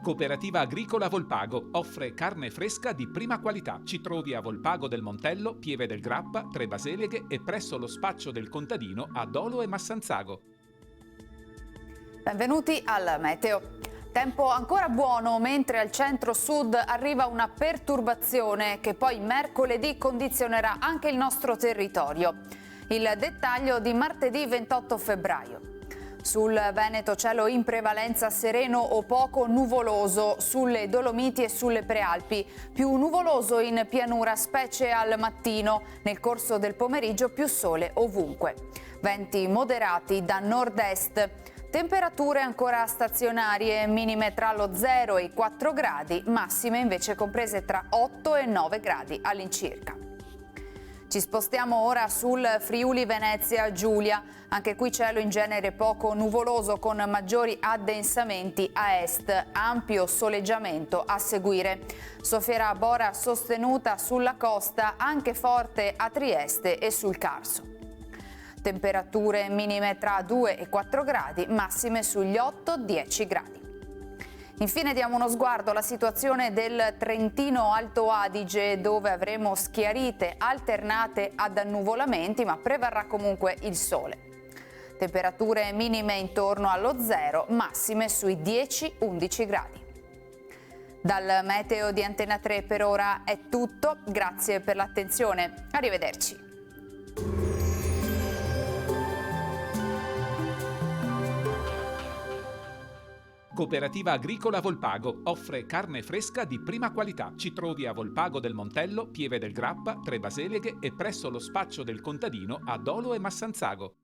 Cooperativa Agricola Volpago offre carne fresca di prima qualità. Ci trovi a Volpago del Montello, Pieve del Grappa, Tre Baseleghe e presso lo spaccio del contadino a Dolo e Massanzago. Benvenuti al Meteo. Tempo ancora buono, mentre al centro-sud arriva una perturbazione che poi mercoledì condizionerà anche il nostro territorio. Il dettaglio di martedì 28 febbraio. Sul Veneto cielo in prevalenza sereno o poco nuvoloso, sulle Dolomiti e sulle Prealpi. Più nuvoloso in pianura, specie al mattino. Nel corso del pomeriggio più sole ovunque. Venti moderati da nord-est. Temperature ancora stazionarie, minime tra lo 0 e i 4 gradi, massime invece comprese tra 8 e 9 gradi all'incirca. Ci spostiamo ora sul Friuli Venezia Giulia, anche qui cielo in genere poco nuvoloso con maggiori addensamenti a est, ampio soleggiamento a seguire. Soffierà bora sostenuta sulla costa, anche forte a Trieste e sul Carso. Temperature minime tra 2 e 4 gradi, massime sugli 8-10 gradi. Infine diamo uno sguardo alla situazione del Trentino Alto Adige, dove avremo schiarite alternate ad annuvolamenti, ma prevarrà comunque il sole. Temperature minime intorno allo 0, massime sui 10-11 gradi. Dal meteo di Antena 3 per ora è tutto, grazie per l'attenzione, arrivederci. Cooperativa Agricola Volpago offre carne fresca di prima qualità. Ci trovi a Volpago del Montello, Pieve del Grappa, Tre Baseleghe e presso lo spaccio del contadino a Dolo e Massanzago.